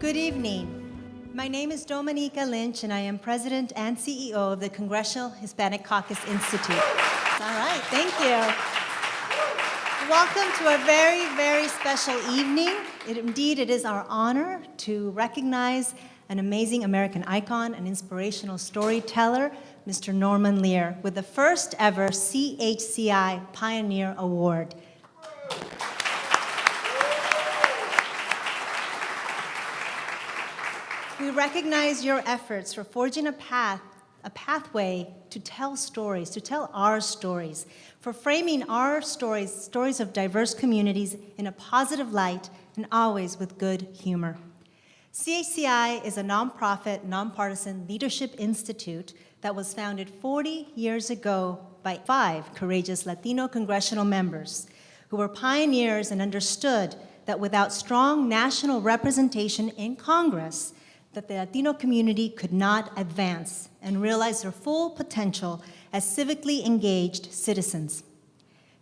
Good evening. My name is Dominica Lynch, and I am President and CEO of the Congressional Hispanic Caucus Institute. All right, thank you. Welcome to a very, very special evening. Indeed, it is our honor to recognize an amazing American icon, an inspirational storyteller, Mr. Norman Lear, with the first ever CHCI Pioneer Award. We recognize your efforts for forging a pathway to tell stories, to tell our stories, for framing our stories of diverse communities in a positive light and always with good humor. CHCI is a nonprofit, nonpartisan leadership institute that was founded 40 years ago by 5 courageous Latino congressional members who were pioneers and understood that without strong national representation in Congress, that the Latino community could not advance and realize their full potential as civically engaged citizens.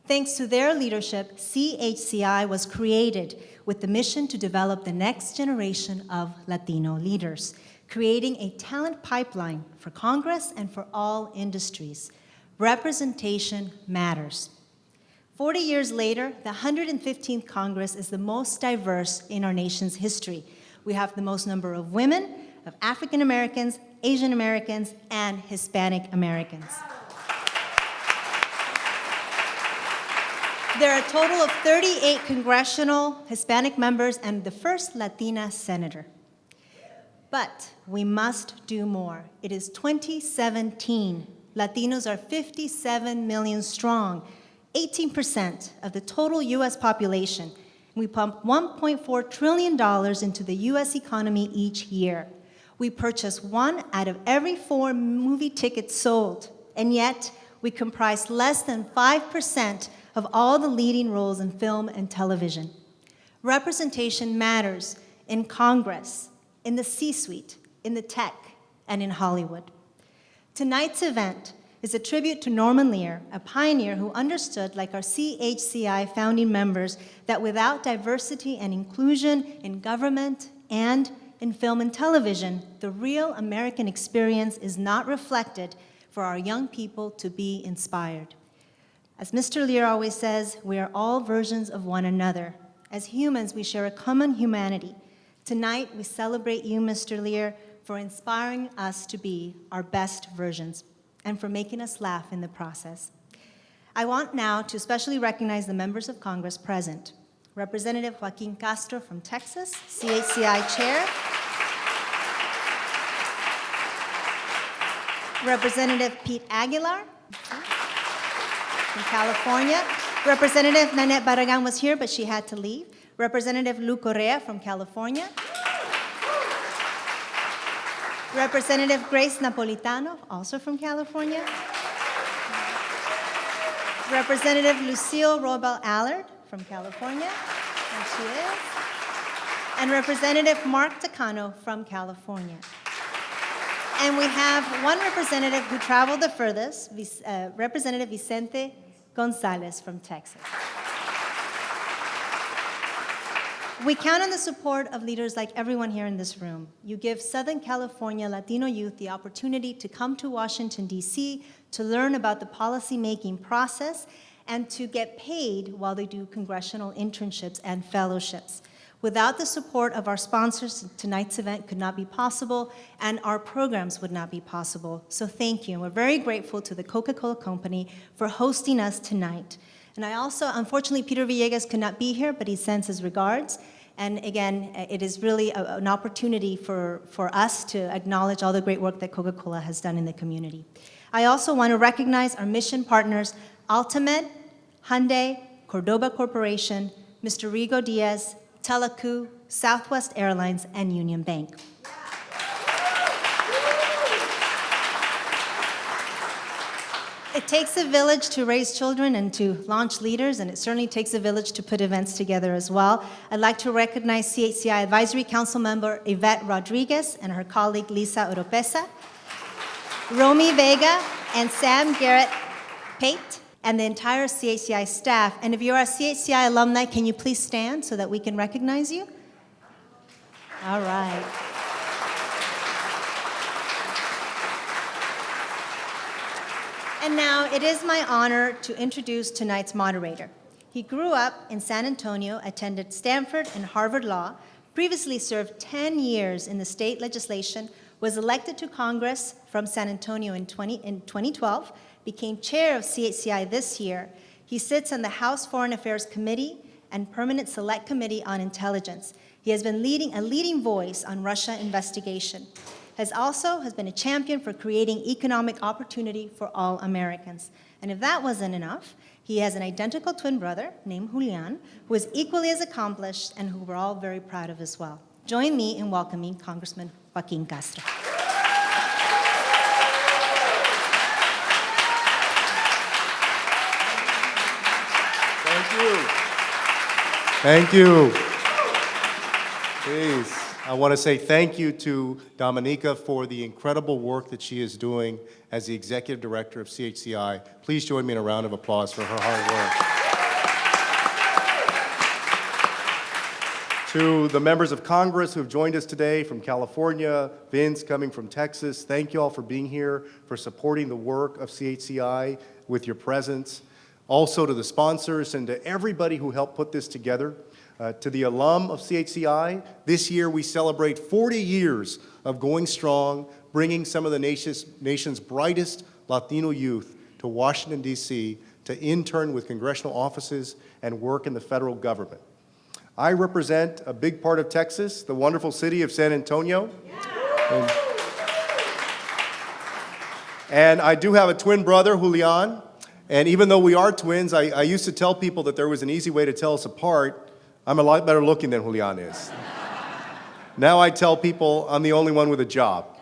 Thanks to their leadership, CHCI was created with the mission to develop the next generation of Latino leaders, creating a talent pipeline for Congress and for all industries. Representation matters. 40 years later, the 115th Congress is the most diverse in our nation's history. We have the most number of women, of African Americans, Asian Americans, and Hispanic Americans. There are a total of 38 congressional Hispanic members and the first Latina senator. But we must do more. It is 2017. Latinos are 57 million strong, 18% of the total US population. We pump $1.4 trillion into the US economy each year. We purchase 1 out of every 4 movie tickets sold, and yet we comprise less than 5% of all the leading roles in film and television. Representation matters in Congress, in the C-suite, in the tech, and in Hollywood. Tonight's event is a tribute to Norman Lear, a pioneer who understood, like our CHCI founding members, that without diversity and inclusion in government and in film and television, the real American experience is not reflected for our young people to be inspired. As Mr. Lear always says, we are all versions of one another. As humans, we share a common humanity. Tonight, we celebrate you, Mr. Lear, for inspiring us to be our best versions, and for making us laugh in the process. I want now to especially recognize the members of Congress present. Representative Joaquin Castro from Texas, CHCI Chair. Representative Pete Aguilar from California. Representative Nanette Barragan was here, but she had to leave. Representative Lou Correa from California. Representative Grace Napolitano, also from California. Representative Lucille Robel Allard from California, there she is. And Representative Mark Takano from California. And we have one representative who traveled the furthest, Representative Vicente Gonzalez from Texas. We count on the support of leaders like everyone here in this room. You give Southern California Latino youth the opportunity to come to Washington, D.C., to learn about the policymaking process, and to get paid while they do congressional internships and fellowships. Without the support of our sponsors, tonight's event could not be possible, and our programs would not be possible. So thank you, and we're very grateful to the Coca-Cola Company for hosting us tonight. And I also, unfortunately, Peter Villegas could not be here, but he sends his regards. And again, it is really an opportunity for us to acknowledge all the great work that Coca-Cola has done in the community. I also want to recognize our mission partners, Altamed, Hyundai, Cordoba Corporation, Mr. Rigo Diaz, Telecu, Southwest Airlines, and Union Bank. It takes a village to raise children and to launch leaders, and it certainly takes a village to put events together as well. I'd like to recognize CHCI Advisory Council member Yvette Rodriguez and her colleague Lisa Oropesa, Romy Vega and Sam Garrett Pate, and the entire CHCI staff. And if you're a CHCI alumni, can you please stand so that we can recognize you? All right. And now it is my honor to introduce tonight's moderator. He grew up in San Antonio, attended Stanford and Harvard Law, previously served 10 years in the state legislation, was elected to Congress from San Antonio in 2012, became chair of CHCI this year. He sits on the House Foreign Affairs Committee and Permanent Select Committee on Intelligence. He has been a leading voice on Russia investigation. Has been a champion for creating economic opportunity for all Americans. And if that wasn't enough, he has an identical twin brother named Julian, who is equally as accomplished and who we're all very proud of as well. Join me in welcoming Congressman Joaquin Castro. Thank you. Thank you. Please. I want to say thank you to Dominica for the incredible work that she is doing as the Executive Director of CHCI. Please join me in a round of applause for her hard work. To the members of Congress who have joined us today from California, Vince coming from Texas, thank you all for being here, for supporting the work of CHCI with your presence. Also to the sponsors and to everybody who helped put this together. To the alum of CHCI, this year we celebrate 40 years of going strong, bringing some of the nation's brightest Latino youth to Washington, D.C. to intern with congressional offices and work in the federal government. I represent a big part of Texas, the wonderful city of San Antonio. And I do have a twin brother, Julian. And even though we are twins, I used to tell people that there was an easy way to tell us apart. I'm a lot better looking than Julian is. Now I tell people I'm the only one with a job.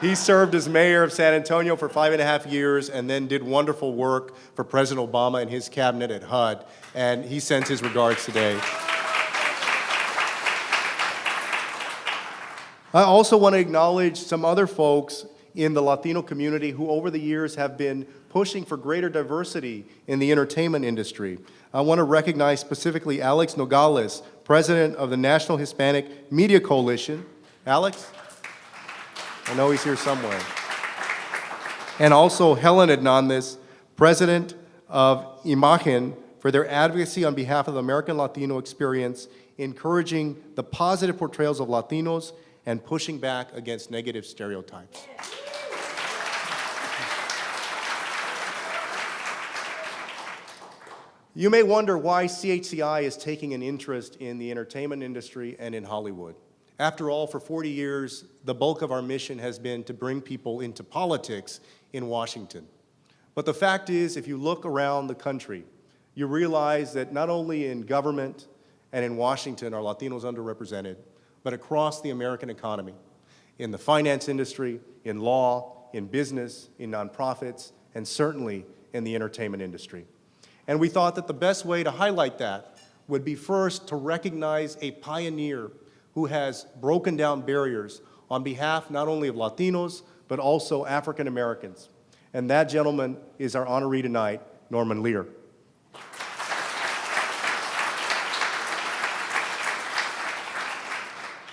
He served as mayor of San Antonio for 5.5 years and then did wonderful work for President Obama and his cabinet at HUD. And he sends his regards today. I also want to acknowledge some other folks in the Latino community who over the years have been pushing for greater diversity in the entertainment industry. I want to recognize specifically Alex Nogales, president of the National Hispanic Media Coalition. Alex? I know he's here somewhere. And also Helen Hernandez, president of Imagen, for their advocacy on behalf of the American Latino experience, encouraging the positive portrayals of Latinos and pushing back against negative stereotypes. You may wonder why CHCI is taking an interest in the entertainment industry and in Hollywood. After all, for 40 years, the bulk of our mission has been to bring people into politics in Washington. But the fact is, if you look around the country, you realize that not only in government and in Washington are Latinos underrepresented, but across the American economy, in the finance industry, in law, in business, in nonprofits, and certainly in the entertainment industry. And we thought that the best way to highlight that would be first to recognize a pioneer who has broken down barriers on behalf not only of Latinos, but also African Americans. And that gentleman is our honoree tonight, Norman Lear.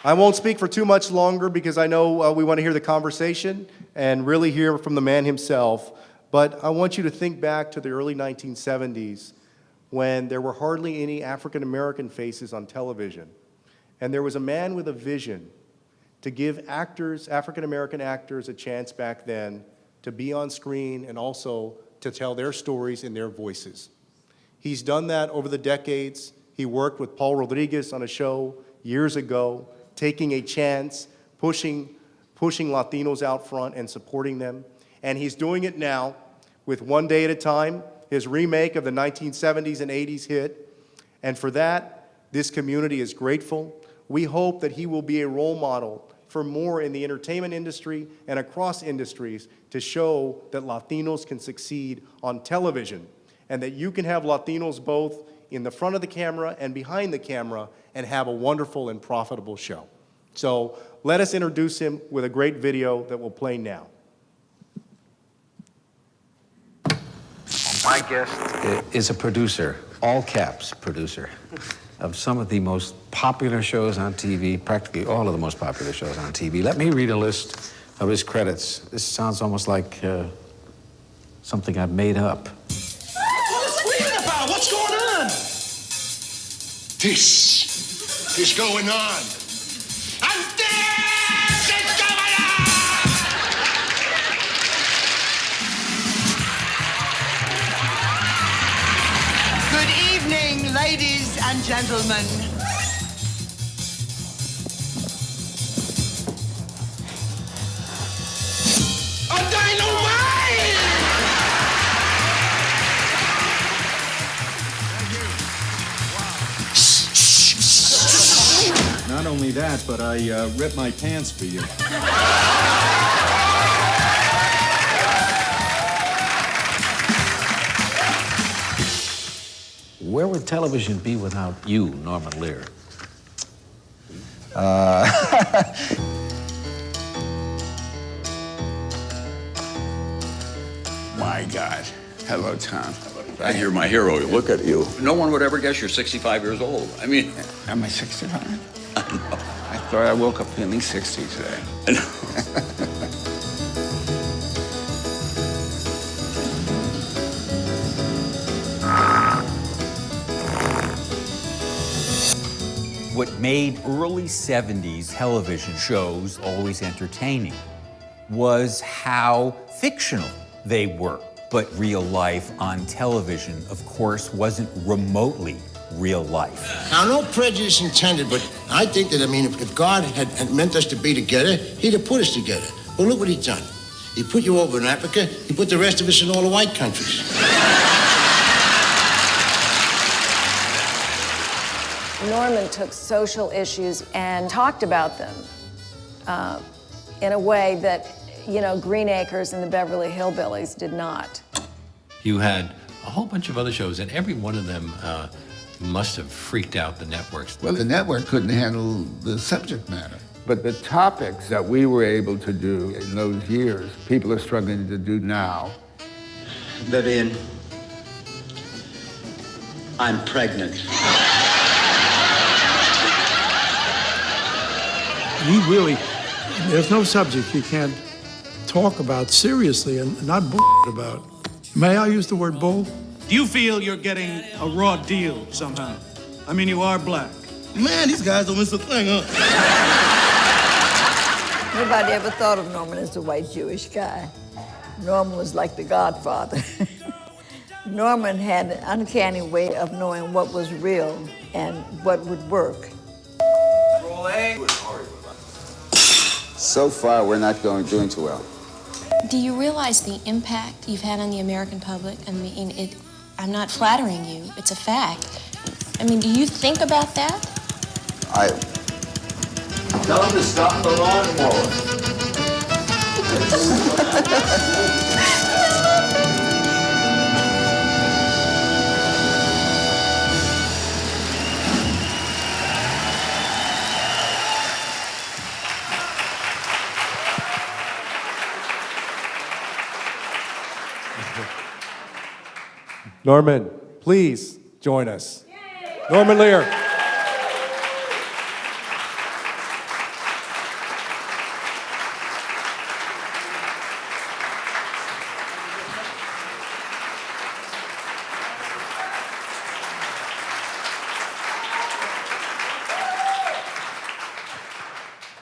I won't speak for too much longer because I know we want to hear the conversation and really hear from the man himself. But I want you to think back to the early 1970s when there were hardly any African American faces on television. And there was a man with a vision to give actors, African American actors, a chance back then to be on screen and also to tell their stories in their voices. He's done that over the decades. He worked with Paul Rodriguez on a show years ago, taking a chance, pushing Latinos out front and supporting them. And he's doing it now with One Day at a Time, his remake of the 1970s and 80s hit. And for that, this community is grateful. We hope that he will be a role model for more in the entertainment industry and across industries to show that Latinos can succeed on television and that you can have Latinos both in the front of the camera and behind the camera and have a wonderful and profitable show. So let us introduce him with a great video that will play now. My guest is a producer, all caps producer. of some of the most popular shows on TV, practically all of the most popular shows on TV. Let me read a list of his credits. This sounds almost like something I've made up. What's it about? What's going on? This is going on. And this is going on! Good evening, ladies and gentlemen. A dynamite! Not only that, but I ripped my pants for you. Where would television be without you, Norman Lear? My God. Hello, Tom. You're my hero. Look at you. No one would ever guess you're 65 years old. I mean... Am I 65? I thought I woke up feeling 60 today. I know. What made early 70s television shows always entertaining was how fictional they were. But real life on television, of course, wasn't remotely real life. Now, no prejudice intended, but I think that, if God had meant us to be together, he'd have put us together. Well, look what he's done. He put you over in Africa, he put the rest of us in all the white countries. Norman took social issues and talked about them in a way that, Green Acres and the Beverly Hillbillies did not. You had a whole bunch of other shows, and every one of them must have freaked out the networks. Well, the network couldn't handle the subject matter. But the topics that we were able to do in those years, people are struggling to do now. Vivian, I'm pregnant. He really, there's no subject he can't talk about seriously and not about. May I use the word bull? Do you feel you're getting a raw deal somehow? I mean, you are black. Man, these guys don't miss a thing, huh? Nobody ever thought of Norman as a white Jewish guy. Norman was like the Godfather. Norman had an uncanny way of knowing what was real and what would work. So far, we're not doing too well. Do you realize the impact you've had on the American public? I mean, I'm not flattering you, it's a fact. I mean, do you think about that? Tell them to stop the lawnmower. Norman, please join us. Norman Lear.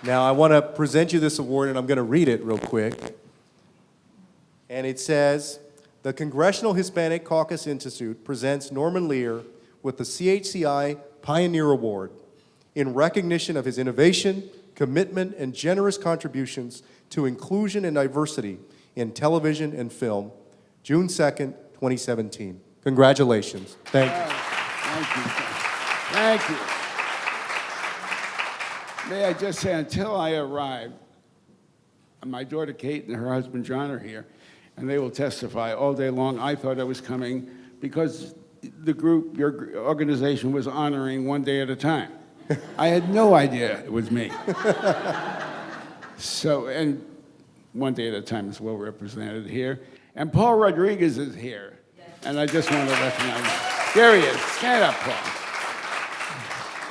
Now, I want to present you this award, and I'm going to read it real quick. And it says, the Congressional Hispanic Caucus Institute presents Norman Lear with the CHCI Pioneer Award in recognition of his innovation, commitment, and generous contributions to inclusion and diversity in television and film, June 2nd, 2017. Congratulations. Thank you. Thank you. Thank you. May I just say, until I arrived, my daughter Kate and her husband John are here, and they will testify all day long. I thought I was coming because the group, your organization, was honoring one day at a time. I had no idea it was me. So, and one day at a time is well represented here. And Paul Rodriguez is here. And I just want to recognize him. There he is. Stand up, Paul.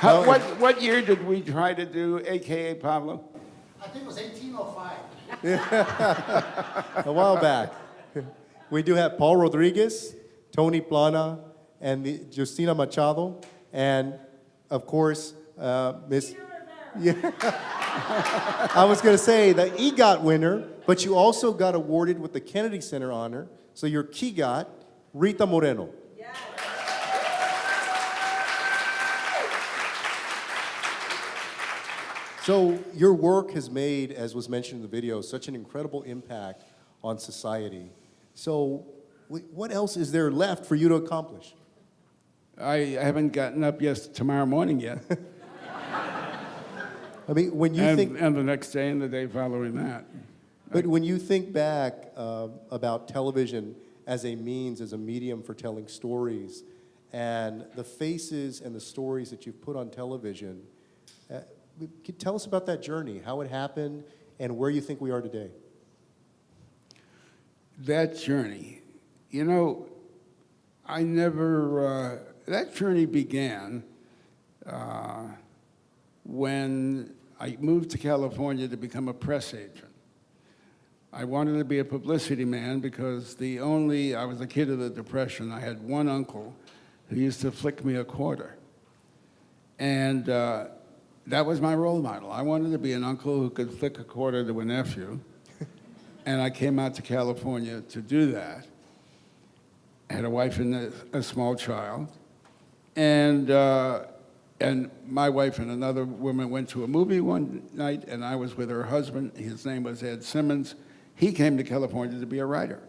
What year did we try to do AKA Pablo? I think it was 1805. A while back. We do have Paul Rodriguez, Tony Plana, and Justina Machado, and of course, Miss. Yeah. I was going to say the EGOT winner, but you also got awarded with the Kennedy Center honor. So your KEGOT, Rita Moreno. So your work has made, as was mentioned in the video, such an incredible impact on society. So what else is there left for you to accomplish? I haven't gotten up tomorrow morning yet. I mean, when you think... And the next day and the day following that. But when you think back about television as a means, as a medium for telling stories, and the faces and the stories that you've put on television, tell us about that journey, how it happened, and where you think we are today. That journey, you know, I never, that journey began when I moved to California to become a press agent. I wanted to be a publicity man because I was a kid of the Depression. I had one uncle who used to flick me a quarter. And that was my role model. I wanted to be an uncle who could flick a quarter to a nephew. And I came out to California to do that. I had a wife and a small child. And my wife and another woman went to a movie one night, and I was with her husband. His name was Ed Simmons. He came to California to be a writer.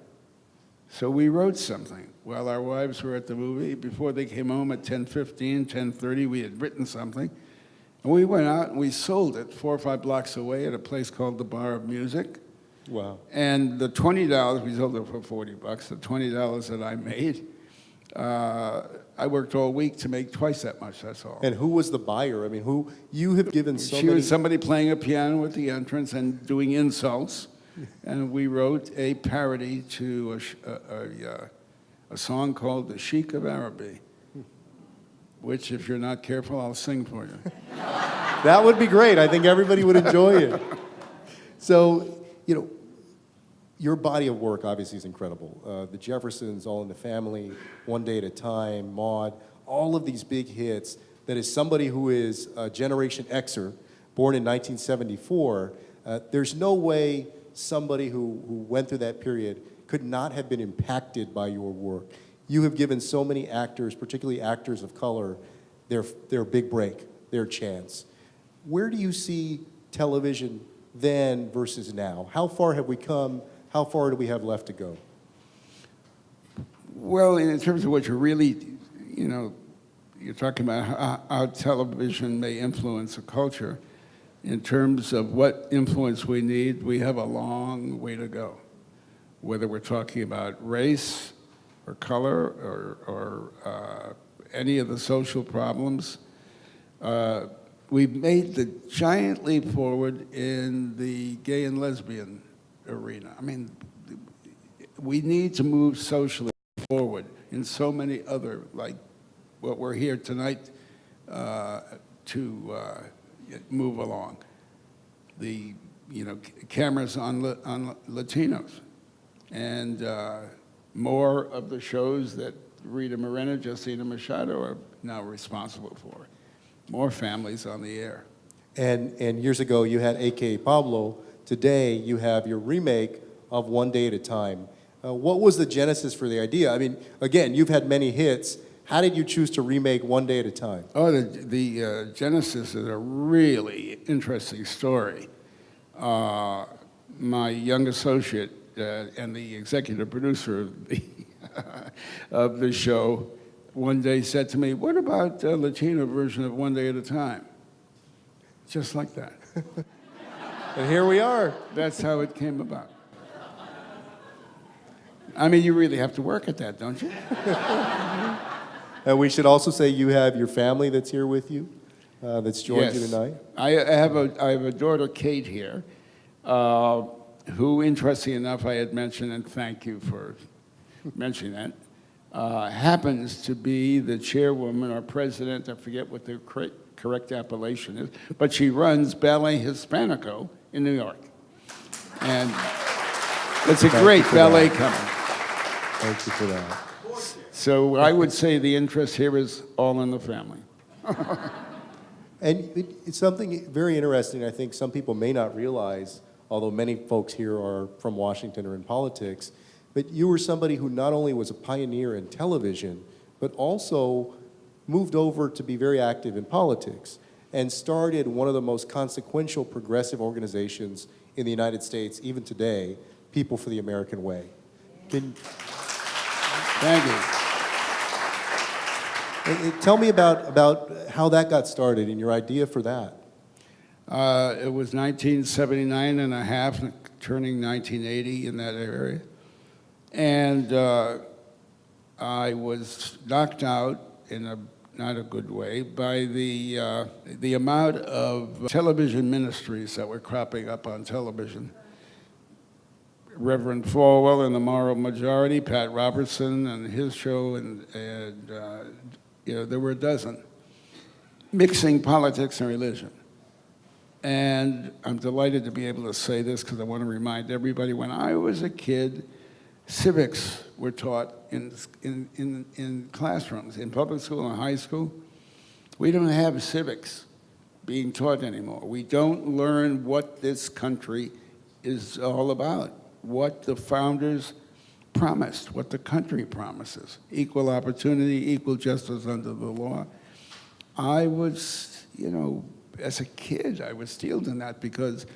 So we wrote something while our wives were at the movie. Before they came home at 10:15, 10:30, we had written something. And we went out and we sold it 4 or 5 blocks away at a place called the Bar of Music. Wow. And the $20, we sold it for $40, the $20 that I made, I worked all week to make twice that much, that's all. And who was the buyer? I mean, who you have given so She many... was somebody playing a piano at the entrance and doing insults. And we wrote a parody to a song called The Sheik of Araby, which, if you're not careful, I'll sing for you. That would be great. I think everybody would enjoy it. So, you know, your body of work obviously is incredible. The Jeffersons, All in the Family, One Day at a Time, Maude, all of these big hits that is somebody who is a Generation Xer, born in 1974, there's no way somebody who went through that period could not have been impacted by your work. You have given so many actors, particularly actors of color, their big break, their chance. Where do you see television then versus now? How far have we come? How far do we have left to go? Well, in terms of what you're really, you know, you're talking about how television may influence a culture. In terms of what influence we need, we have a long way to go. Whether we're talking about race or color or any of the social problems, we've made the giant leap forward in the gay and lesbian arena. I mean, we need to move socially forward in so many other, like what we're here tonight to move along. The cameras on Latinos, and more of the shows that Rita Moreno, Justina Machado are now responsible for. More families on the air. And years ago you had A.K. Pablo. Today you have your remake of One Day at a Time. What was the genesis for the idea? I mean, again, you've had many hits. How did you choose to remake One Day at a Time? Oh, the genesis is a really interesting story. My young associate and the executive producer of the show one day said to me, "What about a Latino version of One Day at a Time?" Just like that. And here we are. That's how it came about. I mean, you really have to work at that, don't you? And we should also say you have your family that's here with you, that's joined you tonight. I have a daughter, Kate, here, who, interesting enough, I had mentioned, and thank you for mentioning that, happens to be the chairwoman or president, I forget what the correct appellation is, but she runs Ballet Hispanico in New York. And it's a great ballet company. Thank you for that. So I would say the interest here is all in the family. And it's something very interesting, I think some people may not realize, although many folks here are from Washington or in politics, but you were somebody who not only was a pioneer in television, but also moved over to be very active in politics and started one of the most consequential progressive organizations in the United States, even today, People for the American Way. Thank you. Tell me about how that got started and your idea for that. It was 1979 and a half, turning 1980 in that area. And I was knocked out in a not a good way by the amount of television ministries that were cropping up on television. Reverend Falwell and the Moral Majority, Pat Robertson and his show, and you know, there were a dozen, mixing politics and religion. And I'm delighted to be able to say this because I want to remind everybody, when I was a kid, civics were taught in classrooms, in public school and high school. We don't have civics being taught anymore. We don't learn what this country is all about, what the founders promised, what the country promises. Equal opportunity, equal justice under the law. I was, you know, as a kid, I was steeled in that because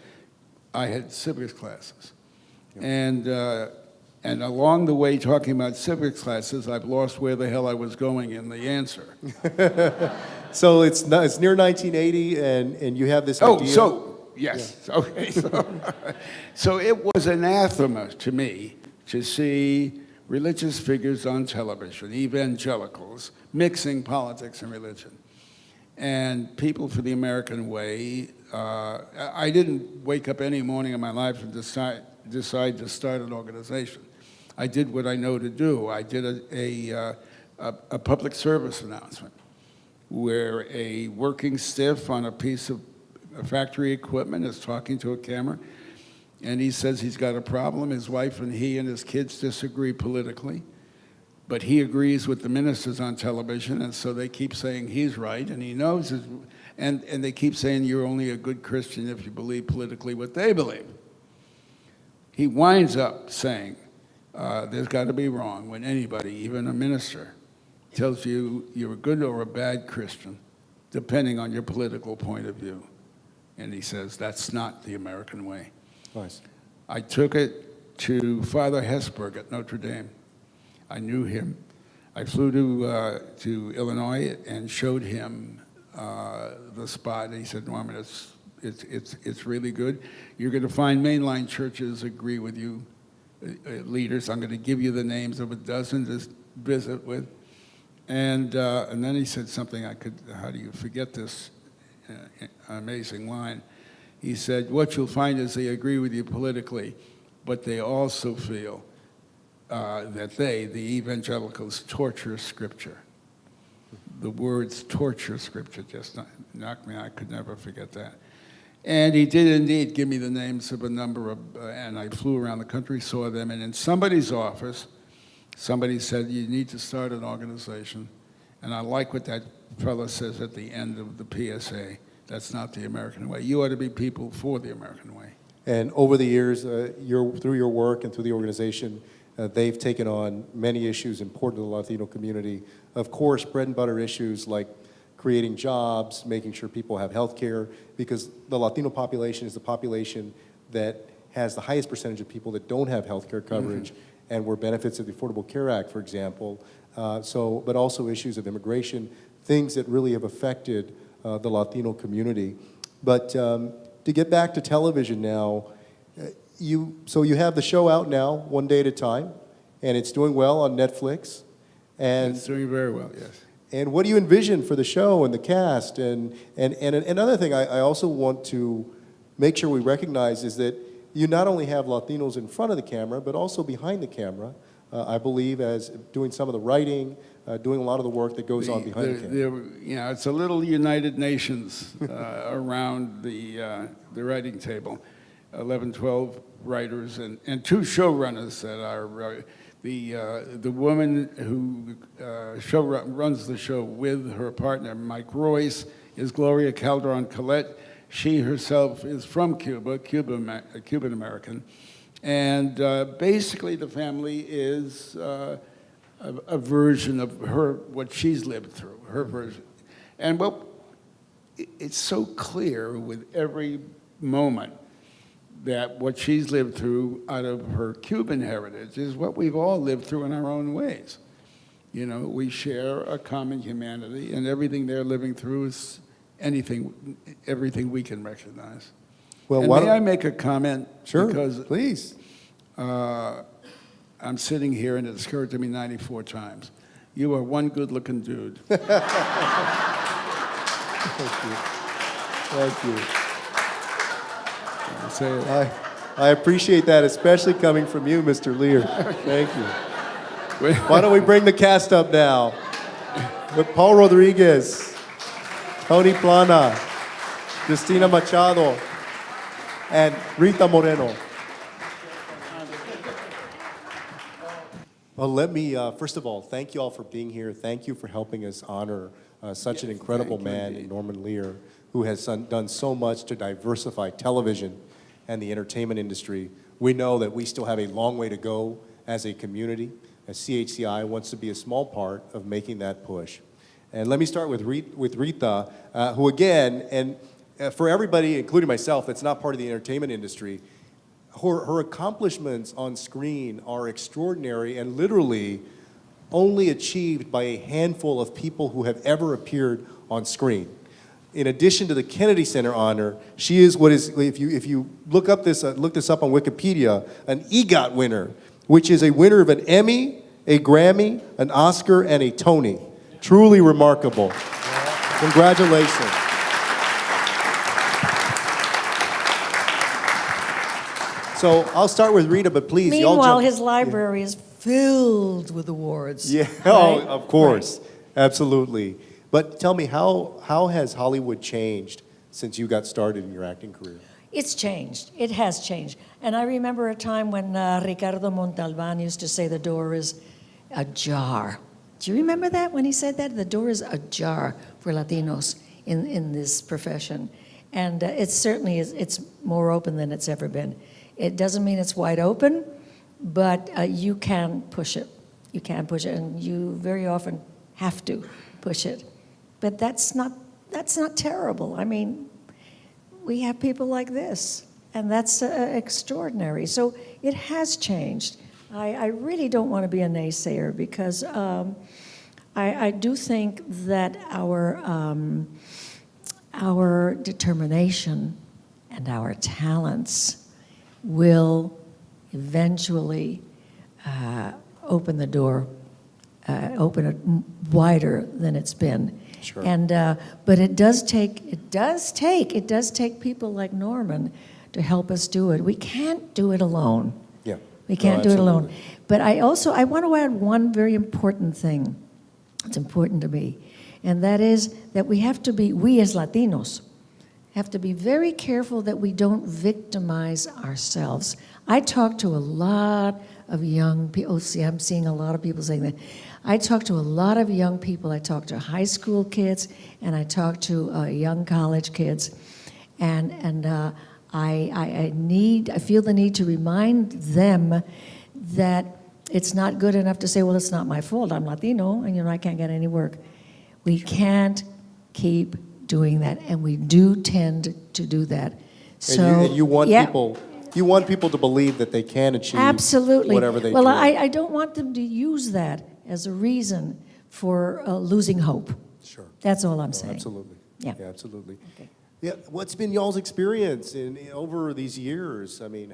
I had civics classes. Yep. And along the way, talking about civics classes, I've lost where the hell I was going in the answer. So it's near 1980, and you have this idea. Yes. Yeah. Okay. So it was anathema to me to see religious figures on television, evangelicals, mixing politics and religion. And People for the American Way, I didn't wake up any morning in my life and decide to start an organization. I did what I know to do. I did a public service announcement where a working stiff on a piece of factory equipment is talking to a camera, and he says he's got a problem. His wife and he and his kids disagree politically, but he agrees with the ministers on television, and so they keep saying he's right, and he knows, and they keep saying you're only a good Christian if you believe politically what they believe. He winds up saying, there's got to be wrong when anybody, even a minister, tells you you're a good or a bad Christian, depending on your political point of view. And he says, that's not the American way. Nice. I took it to Father Hesburgh at Notre Dame. I knew him. I flew to Illinois and showed him the spot. And he said, Norman, it's really good. You're going to find mainline churches agree with you, leaders. I'm going to give you the names of a dozen to visit with. And then he said something how do you forget this amazing line? He said, what you'll find is they agree with you politically, but they also feel that the evangelicals, torture Scripture. The words torture Scripture just knocked me. I could never forget that. And he did indeed give me the names of a number of, and I flew around the country, saw them, and in somebody's office, somebody said, you need to start an organization. And I like what that fellow says at the end of the PSA. That's not the American way. You ought to be people for the American way. And over the years, through your work and through the organization, they've taken on many issues important to the Latino community. Of course, bread and butter issues like creating jobs, making sure people have health care, because the Latino population is the population that has the highest percentage of people that don't have health care coverage, and were benefits of the Affordable Care Act, for example. But also issues of immigration, things that really have affected the Latino community. But to get back to television now, you have the show out now, One Day at a Time, and it's doing well on Netflix. And it's doing very well, yes. And what do you envision for the show and the cast? And another thing I also want to make sure we recognize is that you not only have Latinos in front of the camera, but also behind the camera. I believe, as doing some of the writing, doing a lot of the work that goes on behind the camera. You know, it's a little United Nations around the writing table. 11, 12 writers and 2 showrunners that are the woman who runs the show with her partner Mike Royce is Gloria Calderon Collette. She herself is from Cuba, Cuban American, and basically the family is a version of her, what she's lived through, her version. And well, it's so clear with every moment that what she's lived through out of her Cuban heritage is what we've all lived through in our own ways. You know, we share a common humanity, and everything they're living through is everything we can recognize. Well, and may I make a comment? Sure, because, please. I'm sitting here, and it's occurred to me 94 times. You are one good-looking dude. Thank you. Thank you. I appreciate that, especially coming from you, Mr. Lear. Thank you. Why don't we bring the cast up now? With Paul Rodriguez, Tony Plana, Cristina Machado, and Rita Moreno. Well, let me, first of all, thank you all for being here. Thank you for helping us honor such an incredible man in Norman Lear, who has done so much to diversify television and the entertainment industry. We know that we still have a long way to go as a community, as CHCI wants to be a small part of making that push. And let me start with Rita, who again, and for everybody, including myself, that's not part of the entertainment industry, her accomplishments on screen are extraordinary and literally only achieved by a handful of people who have ever appeared on screen. In addition to the Kennedy Center honor, she is what is, if you look this up on Wikipedia, an EGOT winner, which is a winner of an Emmy, a Grammy, an Oscar, and a Tony. Truly remarkable. Congratulations. So I'll start with Rita, but please, y'all Meanwhile, jump. his library is filled with awards. Yeah, right? oh, of course, absolutely. But tell me, how has Hollywood changed since you got started in your acting career? It's changed. It has changed. And I remember a time when Ricardo Montalban used to say the door is ajar. Do you remember that when he said that? The door is ajar for Latinos in this profession. And it certainly is, it's more open than it's ever been. It doesn't mean it's wide open, but you can push it. You can push it, and you very often have to push it. But that's not terrible. I mean, we have people like this, and that's extraordinary. So it has changed. I really don't want to be a naysayer because I do think that our determination and our talents will eventually open the door, open it wider than it's been. Sure. And but it does take people like Norman to help us do it. We can't do it alone. Yeah. We can't do it alone. absolutely. But I want to add one very important thing. It's important to me, and that is that we as Latinos, have to be very careful that we don't victimize ourselves. I talk to a lot of young people. See, I'm seeing a lot of people saying that. I talk to a lot of young people. I talk to high school kids, and I talk to young college kids, and I feel the need to remind them that it's not good enough to say, well, it's not my fault. I'm Latino, and I can't get any work. We can't keep doing that, and we do tend to do that. So And you want yeah. people to believe that they can achieve Absolutely. whatever they well, do. I don't want them to use that as a reason for losing hope. Sure. That's all I'm saying. Absolutely. Yeah. Absolutely. Okay. Yeah. What's been y'all's experience over these years? I mean,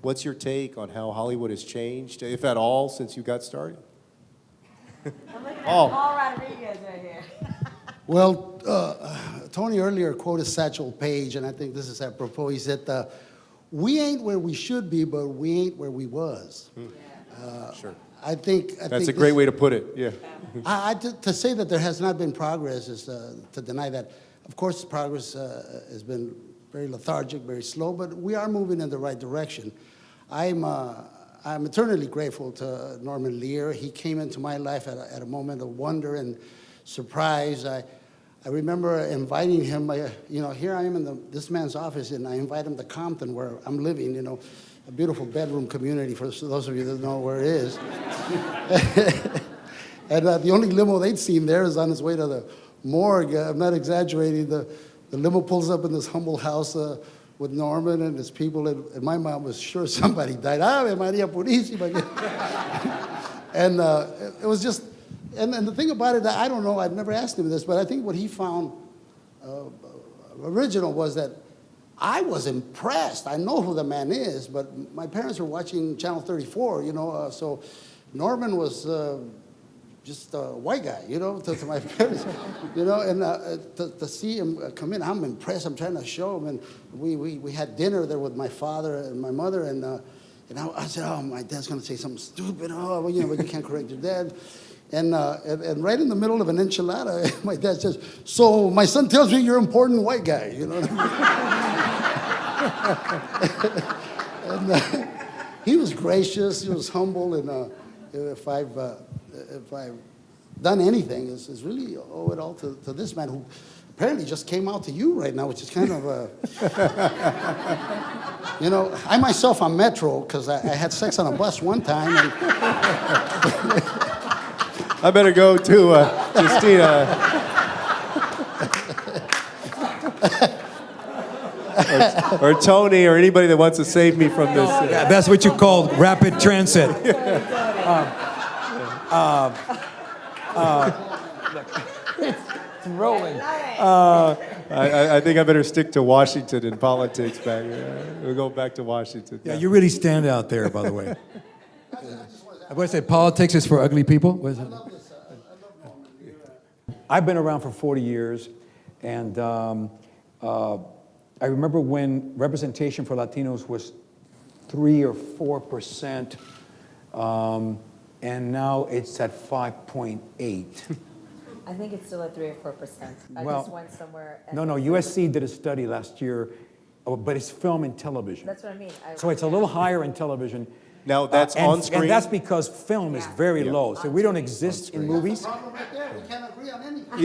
what's your take on how Hollywood has changed, if at all, since you got started? Paul Rodriguez right here. Well, Tony earlier quoted Satchel Paige, and I think this is apropos. He said, we ain't where we should be, but we ain't where we was. Sure. I think That's a great way to put it, yeah. To say that there has not been progress is to deny that. Of course, progress has been very lethargic, very slow, but we are moving in the right direction. I'm eternally grateful to Norman Lear. He came into my life at a moment of wonder and surprise. I remember inviting him, here I am in this man's office, and I invite him to Compton, where I'm living, a beautiful bedroom community for those of you that know where it is. And the only limo they'd seen there is on its way to the morgue. I'm not exaggerating. The limo pulls up in this humble house with Norman and his people, and my mom was sure somebody died. Ave Maria Purísima. And it was just, and the thing about it, I don't know, I've never asked him this, but I think what he found original was that I was impressed. I know who the man is, but my parents were watching Channel 34, so Norman was just a white guy, to my parents, and to see him come in, I'm impressed. I'm trying to show him, and we had dinner there with my father and my mother, and I said, oh, my dad's going to say something stupid, but you can't correct your dad. And right in the middle of an enchilada, my dad says, so my son tells me you're an important white guy, And he was gracious, he was humble, and if I've done anything, it's really owe it all to this man who apparently just came out to you right now, which is kind of I myself am Metro because I had sex on a bus one time. And I better go to Justina. or Tony, or anybody that wants to save me from this. Yeah, that's what you call rapid transit. It's rolling. I think I better stick to Washington in politics back. We'll go back to Washington. Yeah, you really stand out there, by the way. I want to say politics is for ugly people. What is it? I've been around for 40 years, and I remember when representation for Latinos was 3 or 4%, and now it's at 5.8. I think it's still at 3 or 4%. I Well, just went somewhere. No, USC did a study last year, but it's film and television. That's what I mean. So it's a little higher in television. Now that's on screen? And that's because film is very low. So we don't exist in movies. That's the problem right there. We can't agree on anything.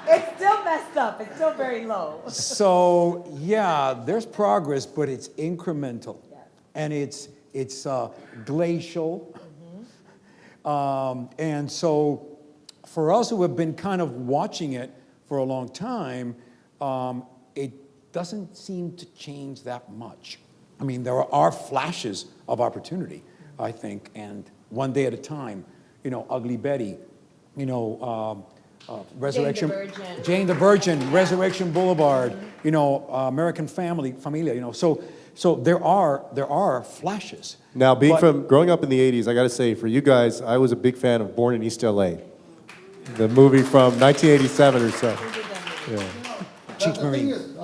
It's still messed up. It's still very low. So yeah, there's progress, but it's incremental, and it's glacial. And so for us who have been kind of watching it for a long time, it doesn't seem to change that much. I mean, there are flashes of opportunity, I think, and one day at a time. Ugly Betty, Resurrection, Jane the Virgin, Resurrection Boulevard, American Familia, so there are flashes. Now, growing up in the 80s, I got to say, for you guys, I was a big fan of Born in East LA, the movie from 1987 or so. Yeah. The thing is,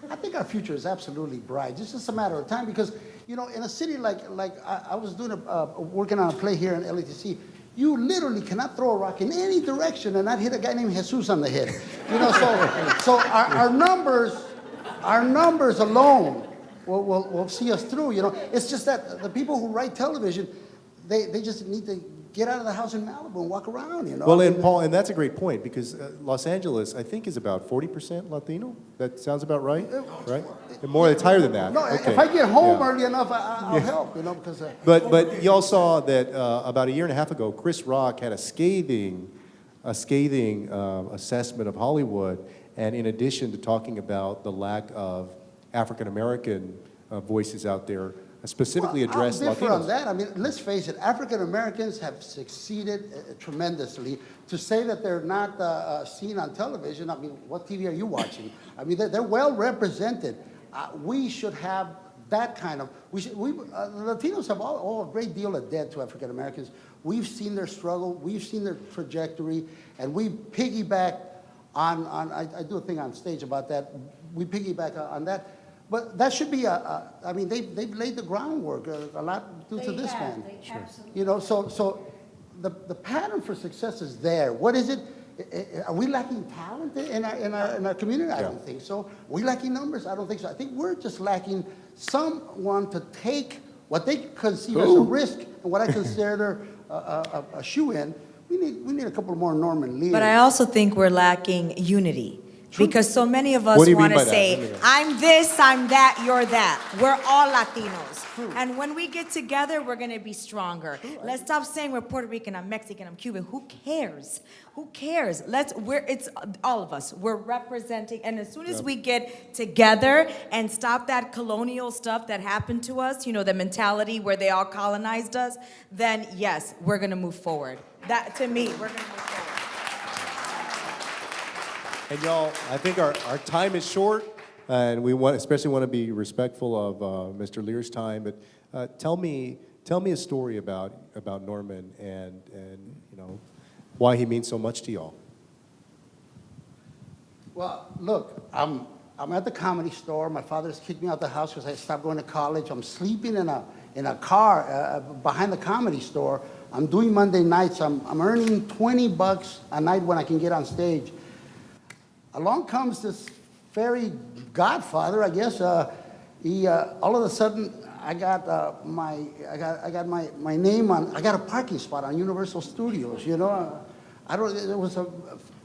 I think our future is absolutely bright. It's just a matter of time because, in a city like I was working on a play here in LATC, you literally cannot throw a rock in any direction and not hit a guy named Jesus on the head. So our numbers alone will see us through. It's just that the people who write television, they just need to get out of the house in Malibu and walk around. Well, and Paul, and that's a great point because Los Angeles, I think, is about 40% Latino. That sounds about right, right? And more, it's higher than that. No, okay. If I get home early enough, I'll help. Because. But y'all saw that about a year and a half ago, Chris Rock had a scathing assessment of Hollywood, and in addition to talking about the lack of African American voices out there, specifically addressed I'll differ Latinos. on that. I mean, let's face it, African Americans have succeeded tremendously. To say that they're not seen on television, I mean, what TV are you watching? I mean, they're well represented. We should have that kind of, Latinos have all a great deal of debt to African Americans. We've seen their struggle, we've seen their trajectory, and we piggyback on I do a thing on stage about that. We piggyback on that. But that should be I mean, they've laid the groundwork a lot due to this man. You know, so the pattern for success is there. What is it? Are we lacking talent in our community? I don't think so. Are we lacking numbers? I don't think so. I think we're just lacking someone to take what they conceive as a risk and what I consider a shoe-in. We need a couple more Norman Lear. But I also think we're lacking unity. Because so many of us What do you mean want to by that? say, I'm this, I'm that, you're that. We're all Latinos. And when we get together, we're going to be stronger. Let's stop saying we're Puerto Rican, I'm Mexican, I'm Cuban. Who cares? Who cares? It's all of us. We're representing. And as soon as we get together and stop that colonial stuff that happened to us, you know, the mentality where they all colonized us, then yes, we're going to move forward. That, to me, we're going to move forward. And y'all, I think our time is short, and we especially want to be respectful of Mr. Lear's time. But tell me a story about Norman and you know why he means so much to y'all. Well, look, I'm at the Comedy Store. My father's kicked me out the house because I stopped going to college. I'm sleeping in a car behind the Comedy Store. I'm doing Monday nights. I'm earning $20 a night when I can get on stage. Along comes this fairy godfather, I guess. He all of a sudden I got my name on. I got a parking spot on Universal Studios. You know, it was a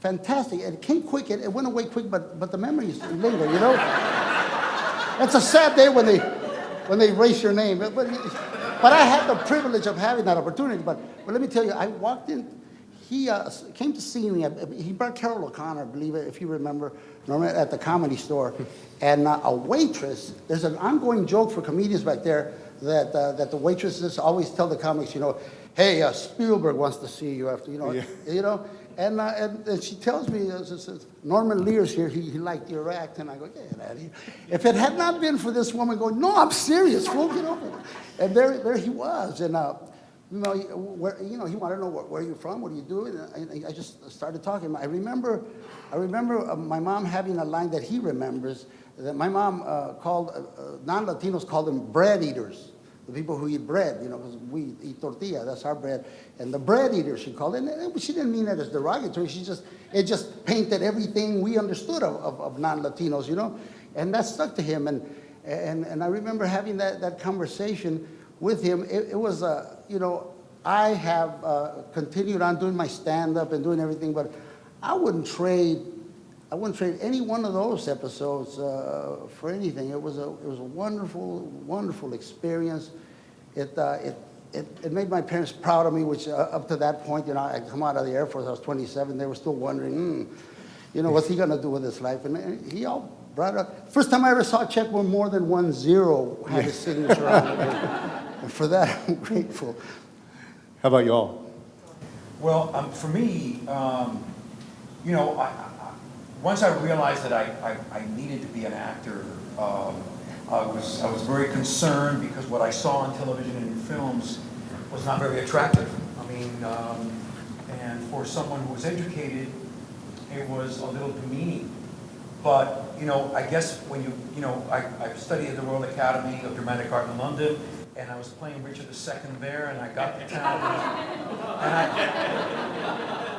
fantastic. It came quick. It went away quick, but the memories linger. You know, it's a sad day when they erase your name. But I had the privilege of having that opportunity. But let me tell you, I walked in. He came to see me. He brought Carol O'Connor, I believe it, if you remember, Norman, at the Comedy Store. And a waitress, there's an ongoing joke for comedians back there that the waitresses always tell the comics, you know, hey, Spielberg wants to see you after, you know. Yeah. You know, and she tells me, Norman Lear's here, he liked your act. And I go, get out of here. If it had not been for this woman going, no, I'm serious, fool, you know. And there he was. And, he wanted to know where you're from, what are you doing? And I just started talking. I remember my mom having a line that he remembers, that my mom non-Latinos called them bread eaters, the people who eat bread, you know, because we eat tortilla, that's our bread. And the bread eaters, she called it. And she didn't mean that as derogatory. It just painted everything we understood of non-Latinos, you know. And that stuck to him. And I remember having that conversation with him. It was you know, I have continued on doing my stand-up and doing everything, but I wouldn't trade any one of those episodes for anything. It was a wonderful, wonderful experience. It made my parents proud of me, which up to that point, you know, I come out of the Air Force, I was 27, they were still wondering, you know, what's he gonna do with his life? And he all brought it up. First time I ever saw a check where more than 10 had his signature on it. And for that, I'm grateful. How about y'all? Well, for me, you know, once I realized that I needed to be an actor, I was very concerned because what I saw on television and in films was not very attractive. I mean, and for someone who was educated, it was a little demeaning. But, you know, I guess when you know, I studied at the Royal Academy of Dramatic Art in London, and I was playing Richard II there, and I got to town,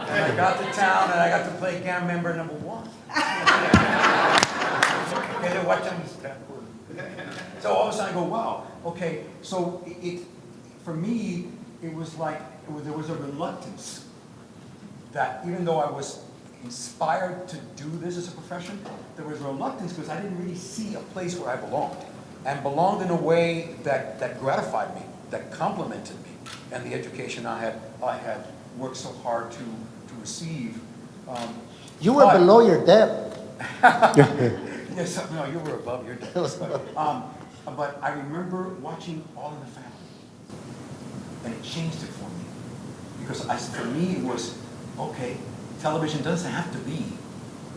and I got to town, and I got to play gang member number 1. So all of a sudden I go, wow, okay. So for me, it was like there was a reluctance that even though I was inspired to do this as a profession, there was reluctance because I didn't really see a place where I belonged. And belonged in a way that gratified me, that complimented me, and the education I had worked so hard to receive. You were below your depth. Yes, no, you were above your depth. But I remember watching All in the Family, and it changed it for me. Because for me it was, okay, television doesn't have to be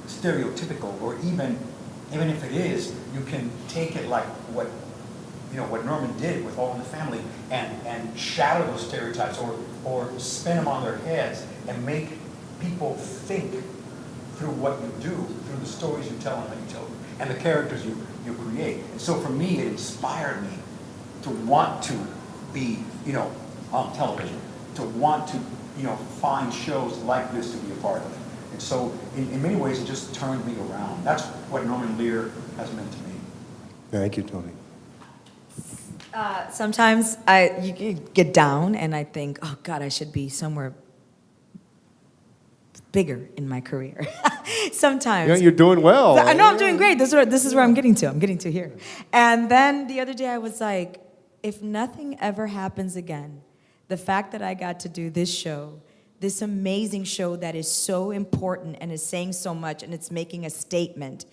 stereotypical, or even if it is, you can take it like what Norman did with All in the Family and shatter those stereotypes or spin them on their heads and make people think through what you do, through the stories you tell and how you tell them, and the characters you create. And so for me, it inspired me to want to be, on television, to want to, find shows like this to be a part of. And so in many ways, it just turned me around. That's what Norman Lear has meant to me. Thank you, Tony. Sometimes you get down and I think, oh God, I should be somewhere bigger in my career. Sometimes. Yeah, you're doing well. I know I'm doing great. This is where I'm getting to. I'm getting to here. And then the other day I was like, if nothing ever happens again, the fact that I got to do this show, this amazing show that is so important and is saying so much and it's making a statement,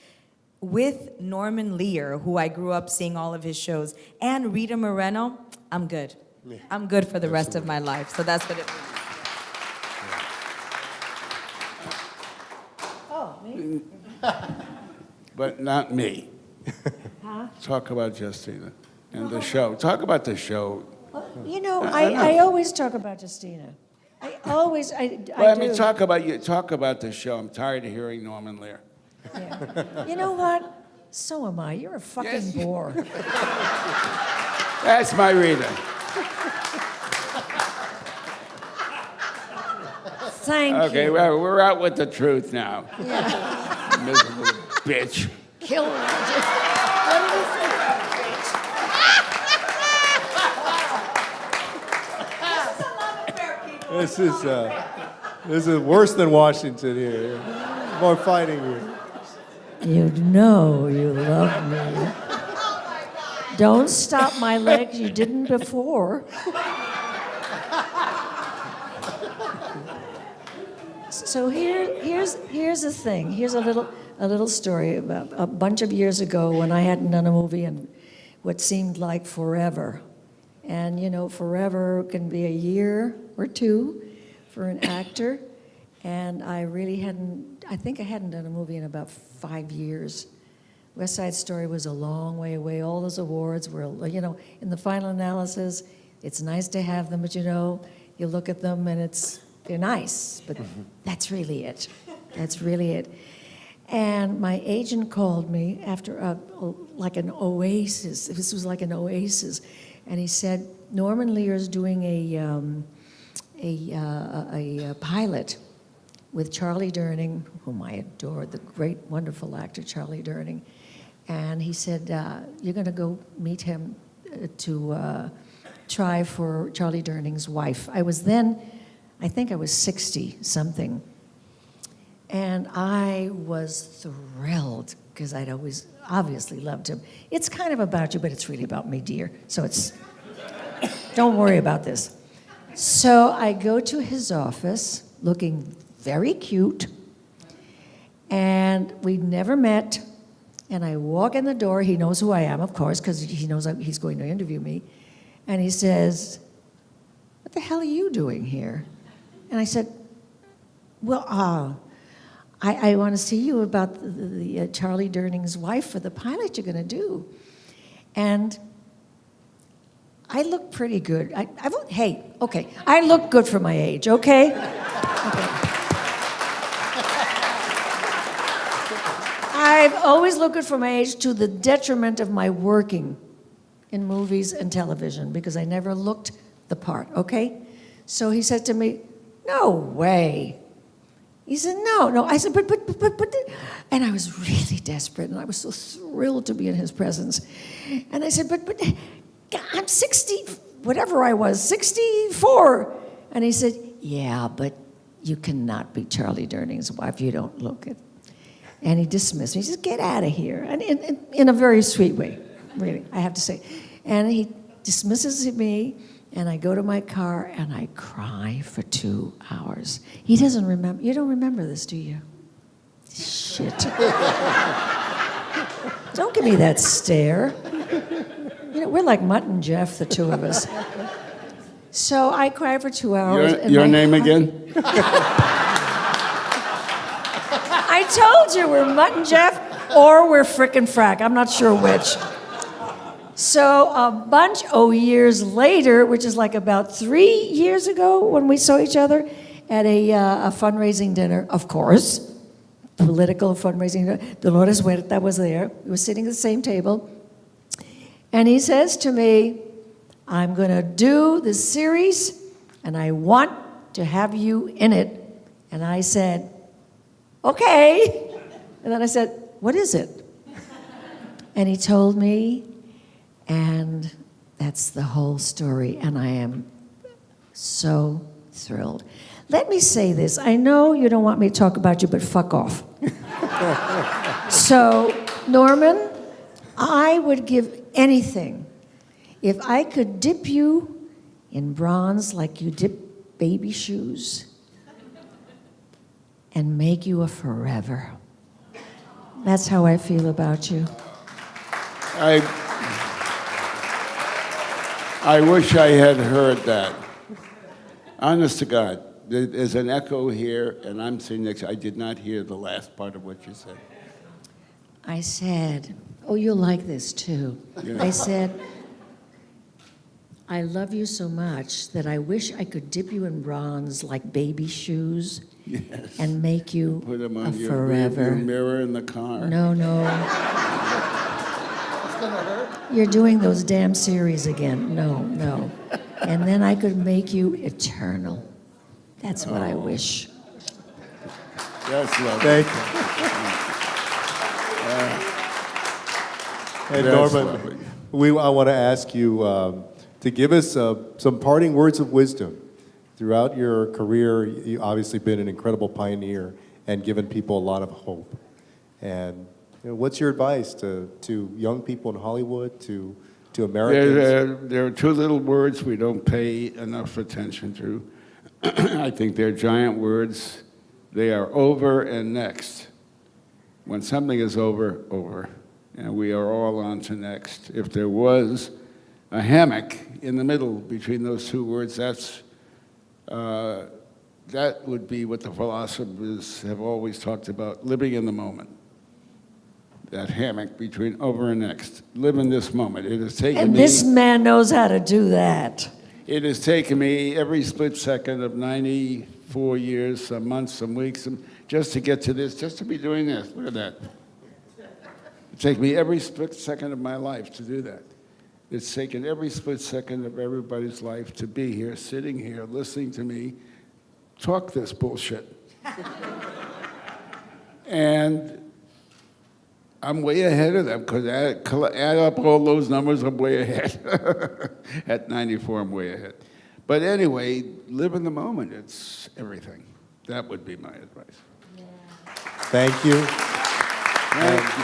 with Norman Lear, who I grew up seeing all of his shows, and Rita Moreno, I'm good. Yeah. I'm good for the rest of my life. So that's what it means. Oh, me? But not me. Huh? Talk about Justina and the show. Talk about the show. Well, I always talk about Justina. I Well, do. talk about the show. I'm tired of hearing Norman Lear. Yeah. You know what? So am I. You're a fucking bore. That's my Rita. Thank Okay, you. well, we're out with the truth now. Yeah. Miserable bitch. Kill her. What do you think, This is worse than Washington here. More fighting here. You know you love me. Don't stop my legs. You didn't before. So here's the thing. Here's a little story about a bunch of years ago when I hadn't done a movie in what seemed like forever. And forever can be a year or two for an actor. And I think I hadn't done a movie in about 5 years. West Side Story was a long way away. All those awards were, in the final analysis, it's nice to have them, but you look at them and they're nice, but that's really it. That's really it. And my agent called me after like an oasis. This was like an oasis. And he said, Norman Lear's doing a pilot with Charlie Durning, whom I adored, the great, wonderful actor Charlie Durning. And he said, you're going to go meet him to try for Charlie Durning's wife. I think I was 60-something. And I was thrilled, because I'd always obviously loved him. It's kind of about you, but it's really about me, dear. So don't worry about this. So I go to his office, looking very cute, and we'd never met, and I walk in the door. He knows who I am, of course, because he knows he's going to interview me, and he says, what the hell are you doing here? And I said, well, I want to see you about the Charlie Durning's wife for the pilot you're going to do. And I look pretty good. I look good for my age, okay? I've always looked good for my age, to the detriment of my working in movies and television, because I never looked the part, okay? So he said to me, no way. He said, no. I said, but, and I was really desperate, and I was so thrilled to be in his presence. And I said, but, I'm 60, whatever I was, 64. And he said, yeah, but you cannot be Charlie Durning's wife. You don't look it. And he dismissed me. He said, get out of here. And in a very sweet way, really, I have to say. And he dismisses me, and I go to my car, and I cry for 2 hours. He doesn't remember. You don't remember this, do you? Shit. Don't give me that stare. We're like Mutt and Jeff, the two of us. So I cried for 2 hours. Your name again? I told you we're Mutt and Jeff, or we're frickin' frack. I'm not sure which. So a bunch of years later, which is like about 3 years ago when we saw each other at a fundraising dinner, of course, political fundraising. Dolores Huerta was there. We were sitting at the same table. And he says to me, I'm going to do this series, and I want to have you in it. And I said, okay. And then I said, what is it? And he told me, and that's the whole story. And I am so thrilled. Let me say this. I know you don't want me to talk about you, but fuck off. So, Norman, I would give anything if I could dip you in bronze like you dip baby shoes and make you a forever. That's how I feel about you. I wish I had heard that. Honest to God, there's an echo here, and I'm sitting next. I did not hear the last part of what you said. I said, oh, you'll like this too. Yeah. I said, I love you so much that I wish I could dip you in bronze like baby shoes and make you Put them a on your forever. mirror in the car. No. It's gonna hurt. You're doing those damn series again. No. And then I could make you eternal. That's what I wish. That's lovely. Thank you. And That's Norman, lovely. I want to ask you to give us some parting words of wisdom. Throughout your career, you've obviously been an incredible pioneer and given people a lot of hope. And what's your advice to young people in Hollywood, to Americans? There are two little words we don't pay enough attention to. I think they're giant words. They are over and next. When something is over, and we are all on to next. If there was a hammock in the middle between those two words, that would be what the philosophers have always talked about, living in the moment. That hammock between over and next. Live in this moment. It has taken And me... this man knows how to do that. It has taken me every split second of 94 years, some months, some weeks, just to get to this, just to be doing this. Look at that. It takes me every split second of my life to do that. It's taken every split second of everybody's life to be here, sitting here, listening to me talk this bullshit. And I'm way ahead of them, because add up all those numbers, I'm way ahead. At 94, I'm way ahead. But anyway, live in the moment. It's everything. That would be my advice. Yeah. Thank you. Thank you.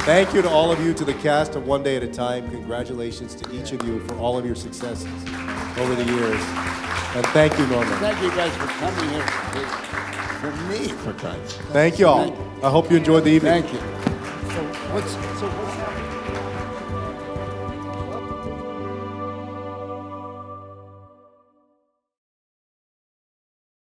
Thank you to all of you, to the cast of One Day at a Time. Congratulations to each of you for all of your successes over the years. And thank you, Norman. Thank you guys for coming here for me, for Christ. Thank you all. I hope you enjoyed the evening. Thank you. So what's happening?